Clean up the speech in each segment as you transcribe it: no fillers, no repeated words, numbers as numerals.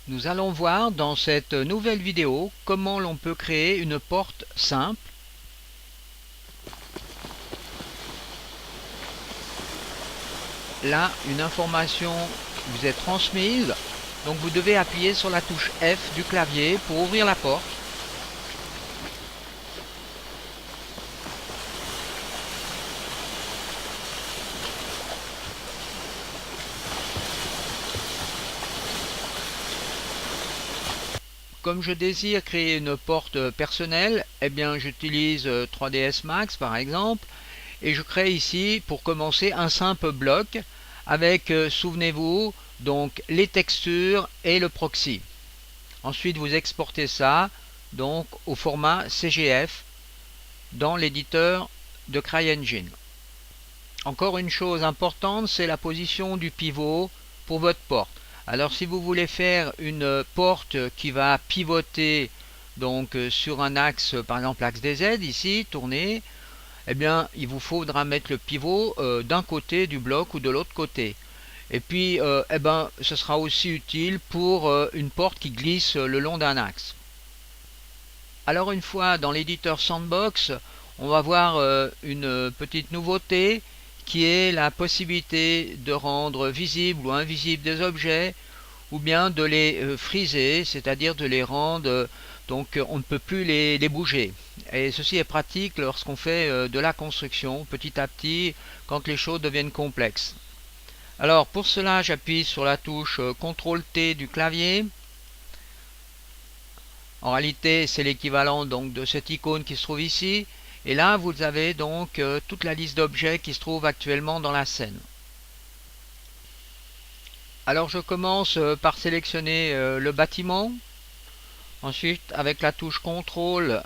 Nous allons voir dans cette nouvelle vidéo comment l'on peut créer une porte simple. Là, une information vous est transmise, donc vous devez appuyer sur la touche F du clavier pour ouvrir la porte. Comme je désire créer une porte personnelle, eh bien j'utilise 3ds Max par exemple, et je crée ici pour commencer un simple bloc avec, souvenez-vous, donc les textures et le proxy. Ensuite vous exportez ça donc au format CGF dans l'éditeur de CryEngine. Encore une chose importante, c'est la position du pivot pour votre porte. Alors si vous voulez faire une porte qui va pivoter donc sur un axe, par exemple l'axe des Z ici, tourner, eh bien il vous faudra mettre le pivot d'un côté du bloc ou de l'autre côté. Et puis eh ben, ce sera aussi utile pour une porte qui glisse le long d'un axe. Alors une fois dans l'éditeur Sandbox, on va voir une petite nouveauté qui est la possibilité de rendre visibles ou invisibles des objets ou bien de les friser, c'est-à-dire de les rendre donc on ne peut plus les bouger. Et ceci est pratique lorsqu'on fait de la construction petit à petit quand les choses deviennent complexes. Alors pour cela j'appuie sur la touche CTRL-T du clavier. En réalité c'est l'équivalent donc de cette icône qui se trouve ici. Et là vous avez donc toute la liste d'objets qui se trouve actuellement dans la scène. Alors je commence par sélectionner le bâtiment. Ensuite avec la touche CTRL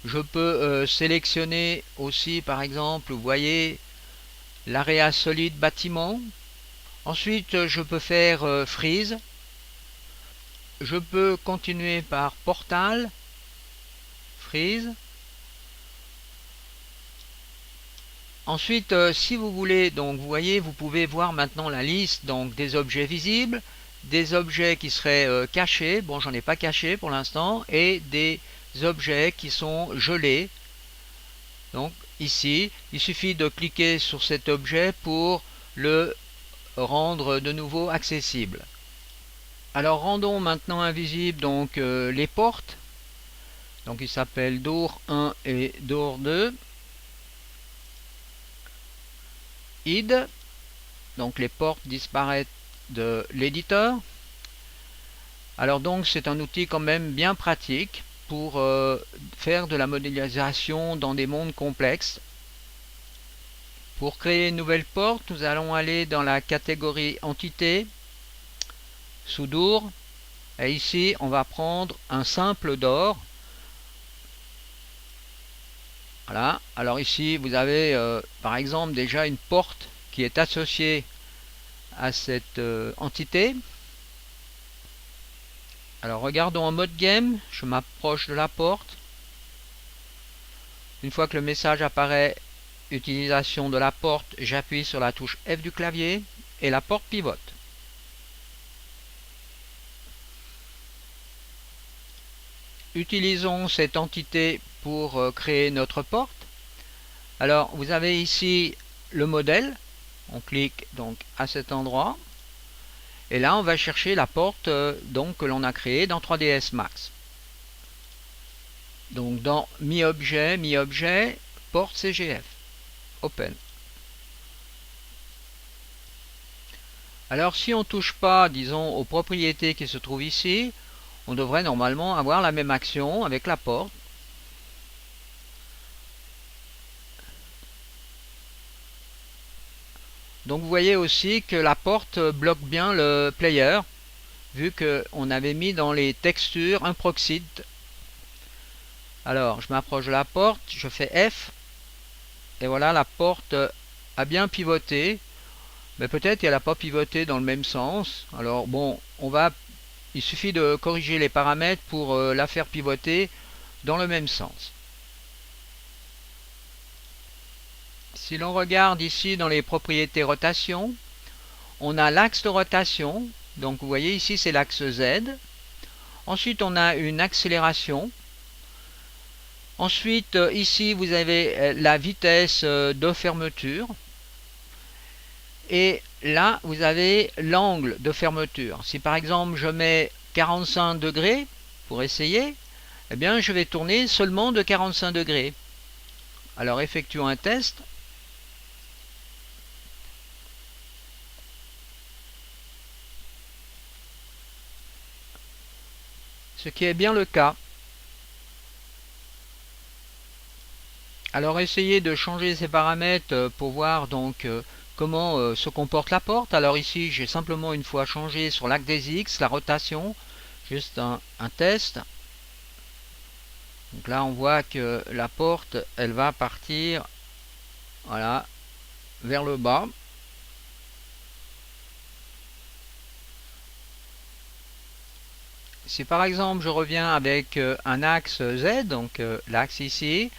je peux sélectionner aussi par exemple, vous voyez, l'area solide bâtiment. Ensuite je peux faire freeze. Je peux continuer par portal, freeze. Ensuite, si vous voulez, donc vous voyez, vous pouvez voir maintenant la liste donc des objets visibles, des objets qui seraient cachés, bon j'en ai pas caché pour l'instant, et des objets qui sont gelés. Donc ici, il suffit de cliquer sur cet objet pour le rendre de nouveau accessible. Alors rendons maintenant invisibles donc les portes. Donc il s'appelle Door 1 et Door 2. Hide, donc les portes disparaissent de l'éditeur. Alors donc c'est un outil quand même bien pratique pour faire de la modélisation dans des mondes complexes. Pour créer une nouvelle porte, nous allons aller dans la catégorie entité, sous Door, et ici on va prendre un simple door. Voilà, alors ici vous avez par exemple déjà une porte qui est associée à cette entité. Alors regardons en mode game, je m'approche de la porte. Une fois que le message apparaît, utilisation de la porte, j'appuie sur la touche F du clavier et la porte pivote. Utilisons cette entité pour créer notre porte. Alors vous avez ici le modèle, on clique donc à cet endroit. Et là, on va chercher la porte donc, que l'on a créée dans 3ds Max. Donc dans Mi-objet, porte CGF. Open. Alors si on ne touche pas, disons, aux propriétés qui se trouvent ici, on devrait normalement avoir la même action avec la porte. Donc vous voyez aussi que la porte bloque bien le player, vu qu'on avait mis dans les textures un proxy. Alors je m'approche de la porte, je fais F, et voilà, la porte a bien pivoté, mais peut-être qu'elle n'a pas pivoté dans le même sens. Alors bon, il suffit de corriger les paramètres pour la faire pivoter dans le même sens. Si l'on regarde ici dans les propriétés rotation, on a l'axe de rotation. Donc vous voyez ici c'est l'axe Z. Ensuite, on a une accélération. Ensuite, ici, vous avez la vitesse de fermeture. Et là, vous avez l'angle de fermeture. Si par exemple, je mets 45 degrés pour essayer, eh bien, je vais tourner seulement de 45 degrés. Alors, effectuons un test. Ce qui est bien le cas. Alors essayez de changer ces paramètres pour voir donc comment se comporte la porte. Alors ici j'ai simplement une fois changé sur l'axe des X, la rotation, juste un test. Donc là on voit que la porte elle va partir, voilà, vers le bas. Si par exemple je reviens avec un axe Z, donc l'axe ici,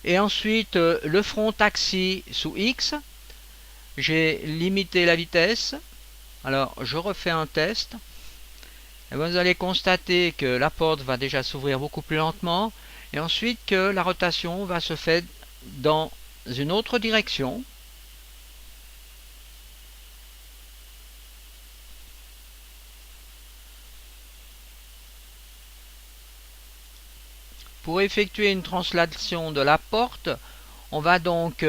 et ensuite le front axis sous X, j'ai limité la vitesse. Alors je refais un test. Et vous allez constater que la porte va déjà s'ouvrir beaucoup plus lentement et ensuite que la rotation va se faire dans une autre direction. Pour effectuer une translation de la porte, on va donc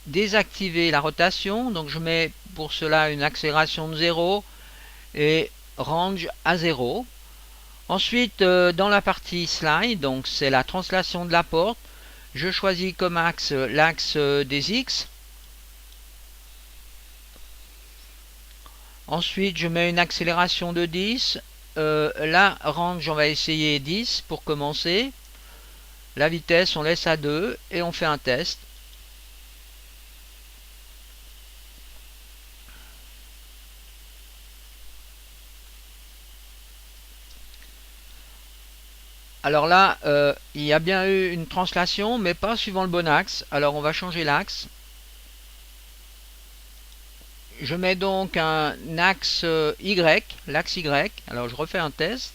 désactiver la rotation. Donc je mets pour cela une accélération de 0 et range à 0. Ensuite, dans la partie slide, donc c'est la translation de la porte, je choisis comme axe l'axe des X. Ensuite, je mets une accélération de 10. La range, on va essayer 10 pour commencer. La vitesse, on laisse à 2 et on fait un test. Alors là, il y a bien eu une translation, mais pas suivant le bon axe. Alors on va changer l'axe. Je mets donc un axe Y, l'axe Y. Alors je refais un test.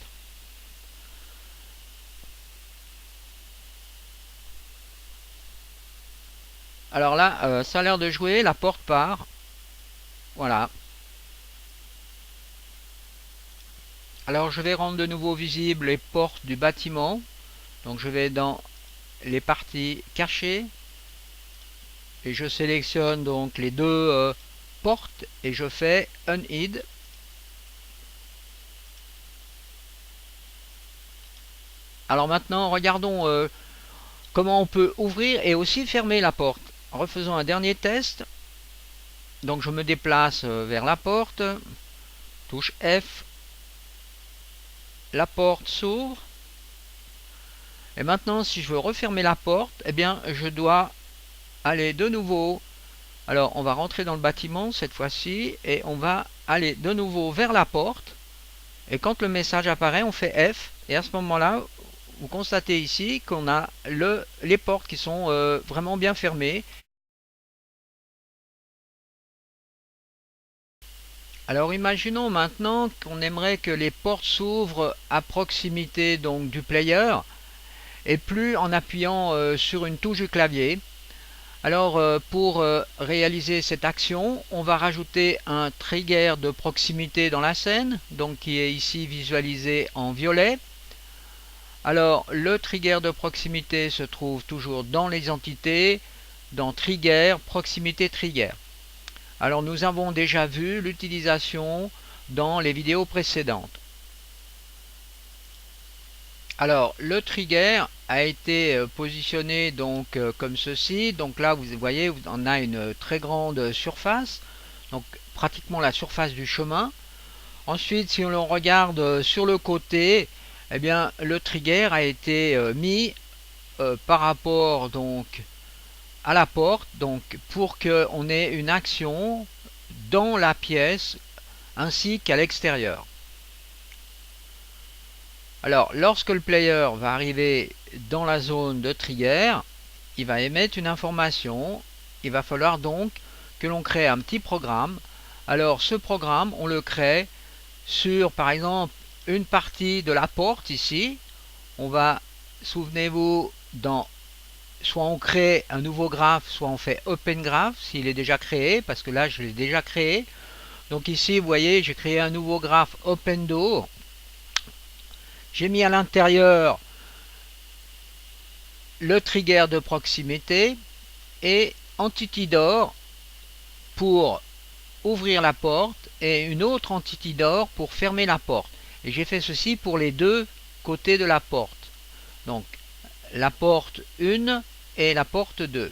Alors là, ça a l'air de jouer, la porte part. Voilà. Alors je vais rendre de nouveau visibles les portes du bâtiment. Donc je vais dans les parties cachées et je sélectionne donc les deux portes et je fais Unhide. Alors maintenant regardons comment on peut ouvrir et aussi fermer la porte. Refaisons un dernier test. Donc je me déplace vers la porte, touche F, la porte s'ouvre. Et maintenant si je veux refermer la porte, eh bien je dois aller de nouveau. Alors on va rentrer dans le bâtiment cette fois-ci et on va aller de nouveau vers la porte. Et quand le message apparaît, on fait F. Et à ce moment-là, vous constatez ici qu'on a les portes qui sont vraiment bien fermées. Alors imaginons maintenant qu'on aimerait que les portes s'ouvrent à proximité donc du player et plus en appuyant sur une touche du clavier. Alors pour réaliser cette action, on va rajouter un trigger de proximité dans la scène, donc qui est ici visualisé en violet. Alors le trigger de proximité se trouve toujours dans les entités, dans Trigger, Proximité Trigger. Alors nous avons déjà vu l'utilisation dans les vidéos précédentes. Alors le trigger a été positionné donc comme ceci. Donc là vous voyez on a une très grande surface, donc pratiquement la surface du chemin. Ensuite si on regarde sur le côté, eh bien le trigger a été mis par rapport donc à la porte, donc pour qu'on ait une action dans la pièce ainsi qu'à l'extérieur. Alors lorsque le player va arriver dans la zone de trigger, il va émettre une information. Il va falloir donc que l'on crée un petit programme. Alors ce programme on le crée sur par exemple une partie de la porte ici. On va, souvenez-vous, soit on crée un nouveau graphe, soit on fait Open Graph s'il est déjà créé, parce que là je l'ai déjà créé. Donc ici, vous voyez, j'ai créé un nouveau graphe Open Door. J'ai mis à l'intérieur le trigger de proximité et Entity Door pour ouvrir la porte et une autre Entity Door pour fermer la porte. Et j'ai fait ceci pour les deux côtés de la porte. Donc la porte 1 et la porte 2.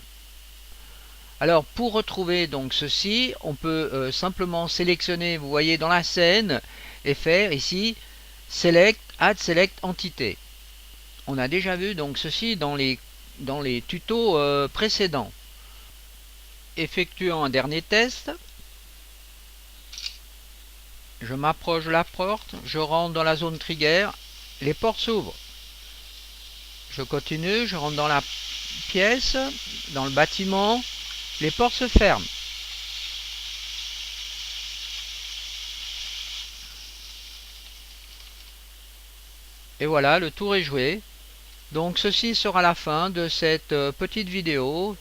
Alors pour retrouver donc ceci, on peut simplement sélectionner, vous voyez dans la scène, et faire ici Select, Add Select Entité. On a déjà vu donc ceci dans les tutos précédents. Effectuant un dernier test, je m'approche de la porte, je rentre dans la zone trigger, les portes s'ouvrent. Je continue, je rentre dans la pièce, dans le bâtiment, les portes se ferment. Et voilà, le tour est joué. Donc ceci sera la fin de cette petite vidéo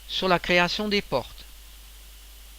sur la création des portes.